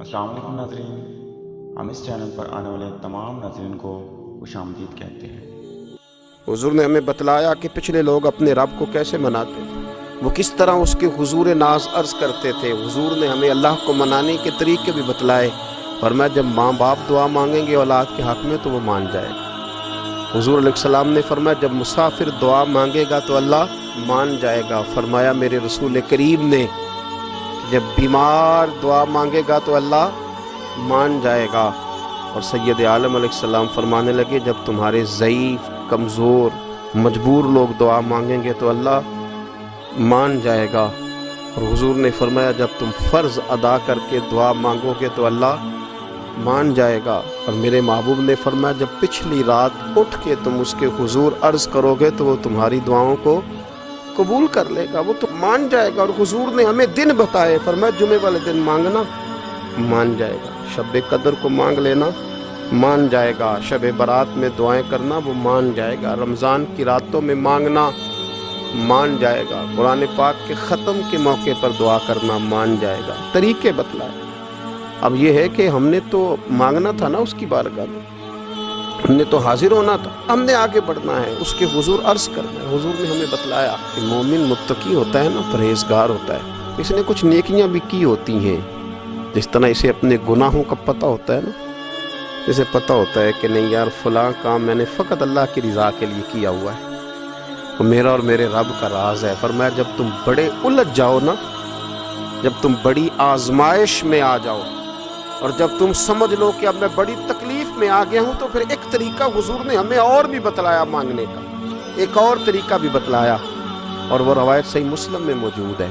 अस्सलाम वालेकुम नाज़रीन, हम इस चैनल पर आने वाले तमाम नाज़रीन को खुशामदीद कहते हैं। हुजूर ने हमें बतलाया कि पिछले लोग अपने रब को कैसे मनाते थे, वो किस तरह उसके हुजूर नाज अर्ज करते थे। हुजूर ने हमें अल्लाह को मनाने के तरीके भी बतलाए। फरमाया जब माँ बाप दुआ मांगेंगे औलाद के हक़ में तो वो मान जाएगा। हुजूर अलैहिस्सलाम ने फरमाया जब मुसाफिर दुआ मांगेगा तो अल्लाह मान जाएगा। फरमाया मेरे रसूल करीम ने जब बीमार दुआ मांगेगा तो अल्लाह मान जाएगा। और सैयद आलम अलैहिस्सलाम फरमाने लगे जब तुम्हारे ज़ईफ़, कमज़ोर, मजबूर लोग दुआ मांगेंगे तो अल्लाह मान जाएगा। और हुजूर ने फरमाया जब तुम फ़र्ज़ अदा करके दुआ मांगोगे तो अल्लाह मान जाएगा। और मेरे महबूब ने फरमाया जब पिछली रात उठ के तुम उसके हुजूर अर्ज़ करोगे तो वो तुम्हारी दुआओं को कबूल कर लेगा, वो तो मान जाएगा। और हुजूर ने हमें दिन बताए, फरमाया जुमे वाले दिन मांगना मान जाएगा, शब कदर को मांग लेना मान जाएगा, शब बारात में दुआएं करना वो मान जाएगा, रमज़ान की रातों में मांगना मान जाएगा, कुरान पाक के ख़त्म के मौके पर दुआ करना मान जाएगा। तरीके बतलाए। अब ये है कि हमने तो मांगना था ना उसकी बारगाह में, हमने तो हाजिर होना था, हमने आगे बढ़ना है, उसके हुजूर अर्ज़ करना है। हुजूर ने हमें बतलाया कि मोमिन मुत्तकी होता है ना, परहेजगार होता है, इसने कुछ नेकियां भी की होती हैं। जिस तरह इसे अपने गुनाहों का पता होता है ना, इसे पता होता है कि नहीं यार फलां काम मैंने फ़कत अल्लाह की रज़ा के लिए किया हुआ है, वो मेरा और मेरे रब का राज है। फरमाया जब तुम बड़े उलझ जाओ ना, जब तुम बड़ी आजमाइश में आ जाओ और जब तुम समझ लो कि अब मैं बड़ी तकलीफ में आ गया हूँ, तो फिर एक तरीका हुजूर ने हमें और भी बतलाया मांगने का, एक और तरीका भी बतलाया। और वो रवायत सही मुस्लिम में मौजूद है।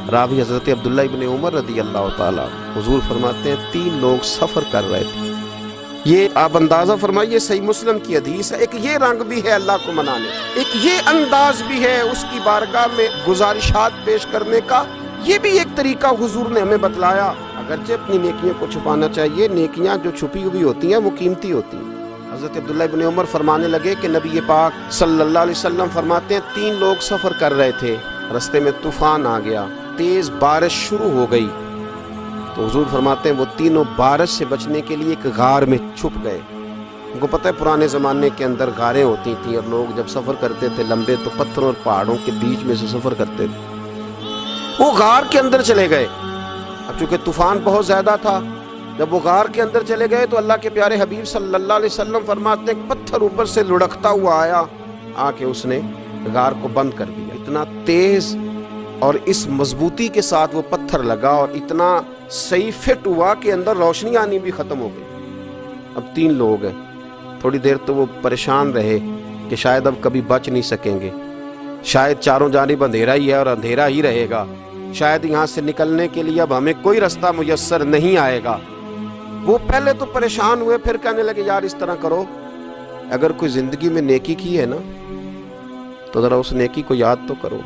रावी हज़रत अब्दुल्ला इब्न उमर रदी अल्लाह ताला, हुजूर फरमाते हैं 3 लोग सफ़र कर रहे थे। ये आप अंदाज़ा फरमाइए, सही मुस्लिम की हदीस है। एक ये रंग भी है अल्लाह को मनाने, एक ये अंदाज भी है उसकी बारगाह में गुजारिशात पेश करने का। ये भी एक तरीका हुजूर ने हमें बतलाया। अगरचे अपनी नेकियों को छुपाना चाहिए, नेकियां जो छुपी हुई होती हैं वो कीमती होती हैं। हज़रत अब्दुल्ला इब्न उमर फरमाने लगे कि नबी पाक सल्लल्लाहु अलैहि वसल्लम फरमाते हैं 3 लोग सफ़र कर रहे थे, रास्ते में तूफ़ान आ गया, तेज़ बारिश शुरू हो गई। तो हुजूर फरमाते हैं वो तीनों बारिश से बचने के लिए एक गार में छुप गए। उनको पता है पुराने ज़माने के अंदर गारें होती थी और लोग जब सफ़र करते थे लंबे तो पत्थरों और पहाड़ों के बीच में से सफ़र करते थे। वो गार के अंदर चले गए। अब चूंकि तूफान बहुत ज़्यादा था, जब वो गार के अंदर चले गए तो अल्लाह के प्यारे हबीब सल्लल्लाहु अलैहि वसल्लम फरमाते हैं पत्थर ऊपर से लुढ़कता हुआ आया, आके उसने गार को बंद कर दिया। इतना तेज़ और इस मजबूती के साथ वो पत्थर लगा और इतना सही फिट हुआ कि अंदर रोशनी आनी भी ख़त्म हो गई। अब 3 लोग हैं। थोड़ी देर तो वो परेशान रहे कि शायद अब कभी बच नहीं सकेंगे, शायद चारों जानिब अंधेरा ही है और अंधेरा ही रहेगा, शायद यहाँ से निकलने के लिए अब हमें कोई रास्ता मुयस्सर नहीं आएगा। वो पहले तो परेशान हुए, फिर कहने लगे यार इस तरह करो, अगर कोई ज़िंदगी में नेकी की है ना तो ज़रा उस नेकी को याद तो करो,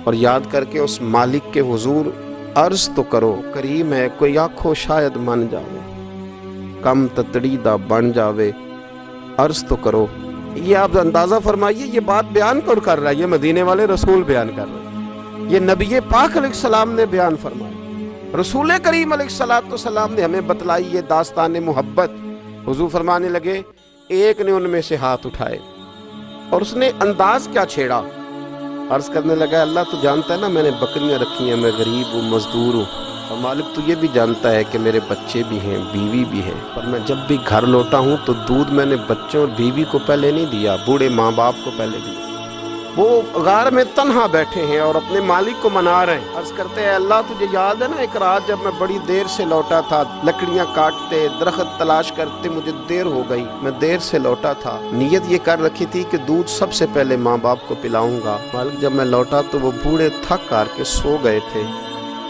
और याद करके उस मालिक के हुजूर अर्ज़ तो करो। करीम है कोई आखो शायद मन जावे, कम ततड़ी दा बन जावे, अर्ज़ तो करो। ये आप अंदाज़ा फरमाइए, ये बात बयान कौन कर रहा है? ये मदीने वाले रसूल बयान कर रहे हैं, ये नबी पाक अलैहिस्सलाम ने बयान फरमाया। रसूल करीम अलैहिस्सलाम ने हमें बतलाई ये दास्तान मोहब्बत। हुजूर फरमाने लगे एक ने उनमें से हाथ उठाए और उसने अंदाज क्या छेड़ा, अर्ज़ करने लगा अल्लाह तो जानता है ना मैंने बकरियां रखी हैं, मैं गरीब हूँ, मजदूर हूँ, और मालिक तो ये भी जानता है कि मेरे बच्चे भी हैं, बीवी भी है, पर मैं जब भी घर लौटा हूँ तो दूध मैंने बच्चों और बीवी को पहले नहीं दिया, बूढ़े माँ बाप को पहले दिया। वो गार में तन्हा बैठे हैं और अपने मालिक को मना रहे हैं। अर्ज़ करते हैं अल्लाह तुझे याद है ना एक रात जब मैं बड़ी देर से लौटा था, लकड़ियाँ काटते दरख्त तलाश करते मुझे देर हो गई, मैं देर से लौटा था, नीयत ये कर रखी थी कि दूध सबसे पहले माँ बाप को पिलाऊंगा। मालिक जब मैं लौटा तो वो बूढ़े थक कर के सो गए थे,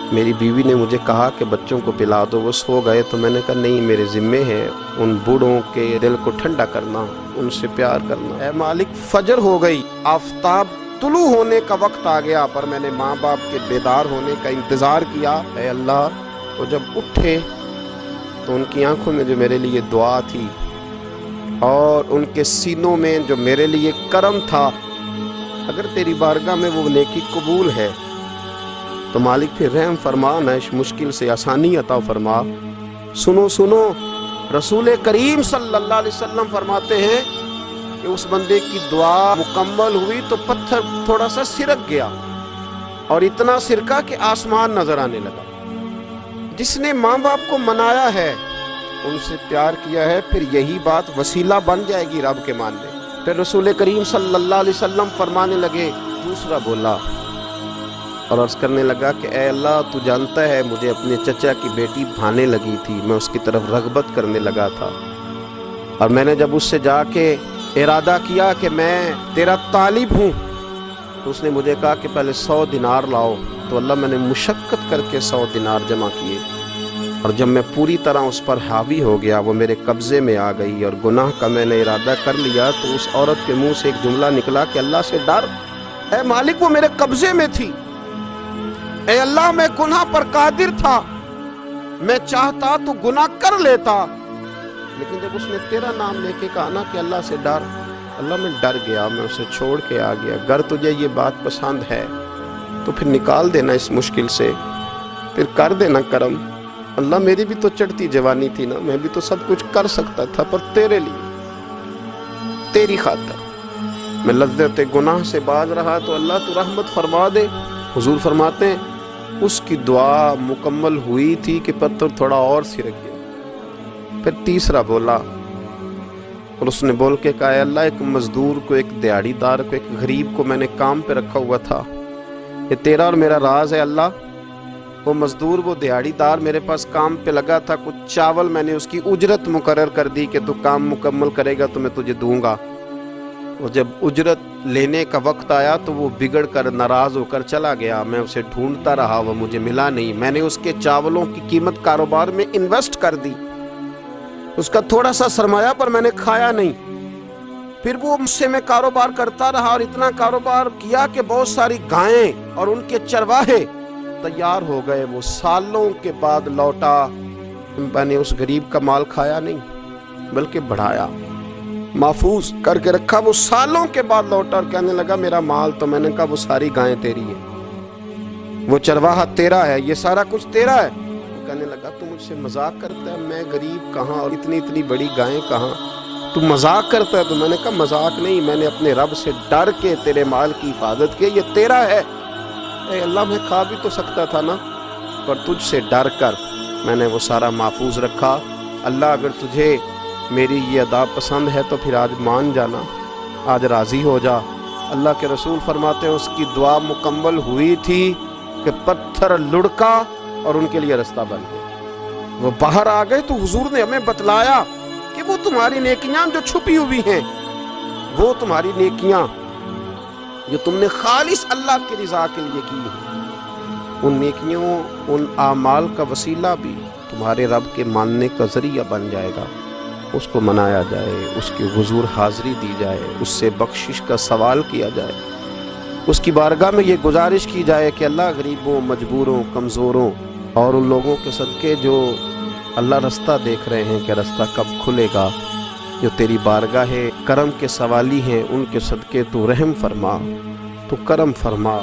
मेरी बीवी ने मुझे कहा कि बच्चों को पिला दो, वो सो गए, तो मैंने कहा नहीं मेरे ज़िम्मे है उन बूढ़ों के दिल को ठंडा करना, उनसे प्यार करना। ऐ मालिक फजर हो गई, आफताब तुलू होने का वक्त आ गया, पर मैंने माँ बाप के बेदार होने का इंतज़ार किया। ऐ अल्लाह, वो जब उठे तो उनकी आंखों में जो मेरे लिए दुआ थी और उनके सीनों में जो मेरे लिए करम था, अगर तेरी बारगाह में वो नेकी कबूल है تو مالک پھر رحم فرما، نہ اس مشکل سے آسانی عطا فرما۔ سنو سنو، رسول کریم صلی اللہ علیہ وسلم فرماتے ہیں کہ اس بندے کی دعا مکمل ہوئی تو پتھر تھوڑا سا سرک گیا، اور اتنا سرکا کہ آسمان نظر آنے لگا۔ جس نے ماں باپ کو منایا ہے، ان سے پیار کیا ہے، پھر یہی بات وسیلہ بن جائے گی رب کے ماننے۔ پھر رسول کریم صلی اللہ علیہ وسلم فرمانے لگے، دوسرا بولا اور عرض کرنے لگا کہ اے اللہ، تو جانتا ہے مجھے اپنے چچا کی بیٹی بھانے لگی تھی، میں اس کی طرف رغبت کرنے لگا تھا، اور میں نے جب اس سے جا کے ارادہ کیا کہ میں تیرا طالب ہوں، تو اس نے مجھے کہا کہ پہلے 100 دینار لاؤ، تو اللہ میں نے مشقت کر کے 100 دینار جمع کیے، اور جب میں پوری طرح اس پر حاوی ہو گیا، وہ میرے قبضے میں آ گئی اور گناہ کا میں نے ارادہ کر لیا، تو اس عورت کے منہ سے ایک جملہ نکلا کہ اللہ سے ڈر، اے مالک وہ میرے قبضے میں تھی، اے اللہ میں گناہ پر قادر تھا، میں چاہتا تو گناہ کر لیتا، لیکن جب اس نے تیرا نام لے کے کہا نا کہ اللہ سے ڈر، اللہ میں ڈر گیا، میں اسے چھوڑ کے آ گیا۔ اگر تجھے یہ بات پسند ہے تو پھر نکال دینا اس مشکل سے، پھر کر دینا کرم۔ اللہ میری بھی تو چڑھتی جوانی تھی نا، میں بھی تو سب کچھ کر سکتا تھا، پر تیرے لیے، تیری خاطر میں لذت گناہ سے باز رہا، تو اللہ تو رحمت فرما دے۔ حضور فرماتے ہیں اس کی دعا مکمل ہوئی تھی کہ پتھر تھوڑا اور سرک گیا۔ پھر تیسرا بولا، اور اس نے بول کے کہا اے اللہ، ایک مزدور کو، ایک دیہڑی دار کو، ایک غریب کو میں نے کام پہ رکھا ہوا تھا، یہ تیرا اور میرا راز ہے اللہ۔ وہ مزدور، وہ دیہڑی دار میرے پاس کام پہ لگا تھا، کچھ چاول میں نے اس کی اجرت مقرر کر دی کہ تو کام مکمل کرے گا تو میں تجھے دوں گا، اور جب اجرت لینے کا وقت آیا تو وہ بگڑ کر ناراض ہو کر چلا گیا، میں اسے ڈھونڈتا رہا، وہ مجھے ملا نہیں، میں نے اس کے چاولوں کی قیمت کاروبار میں انویسٹ کر دی، اس کا تھوڑا سا سرمایہ پر میں نے کھایا نہیں، پھر وہ مجھ سے میں کاروبار کرتا رہا، اور اتنا کاروبار کیا کہ بہت ساری گائیں اور ان کے چرواہے تیار ہو گئے، وہ سالوں کے بعد لوٹا، میں نے اس غریب کا مال کھایا نہیں بلکہ بڑھایا، محفوظ کر کے رکھا، وہ سالوں کے بعد لوٹا اور کہنے لگا میرا مال، تو میں نے کہا وہ ساری گائیں تیری ہیں، وہ چرواہا تیرا ہے، یہ سارا کچھ تیرا ہے۔ کہنے لگا تو مجھ سے مذاق کرتا ہے، میں غریب کہاں اور اتنی بڑی گائیں کہاں، تو مذاق کرتا ہے؟ تو میں نے کہا مذاق نہیں، میں نے اپنے رب سے ڈر کے تیرے مال کی حفاظت کی، یہ تیرا ہے۔ اے اللہ میں کھا بھی تو سکتا تھا نا، پر تجھ سے ڈر کر میں نے وہ سارا محفوظ رکھا۔ اللہ اگر تجھے میری یہ ادا پسند ہے تو پھر آج مان جانا، آج راضی ہو جا۔ اللہ کے رسول فرماتے ہیں اس کی دعا مکمل ہوئی تھی کہ پتھر لڑکا اور ان کے لیے رستہ بن گیا، وہ باہر آ گئے۔ تو حضور نے ہمیں بتلایا کہ وہ تمہاری نیکیاں جو چھپی ہوئی ہیں، وہ تمہاری نیکیاں جو تم نے خالص اللہ کی رضا کے لیے کی ہیں، ان نیکیوں، ان اعمال کا وسیلہ بھی تمہارے رب کے ماننے کا ذریعہ بن جائے گا۔ اس کو منایا جائے، اس کی حضور حاضری دی جائے، اس سے بخشش کا سوال کیا جائے، اس کی بارگاہ میں یہ گزارش کی جائے کہ اللہ غریبوں، مجبوروں، کمزوروں اور ان لوگوں کے صدقے جو اللہ رستہ دیکھ رہے ہیں کہ رستہ کب کھلے گا، جو تیری بارگاہ کرم کے سوالی ہیں، ان کے صدقے تو رحم فرما، تو کرم فرما۔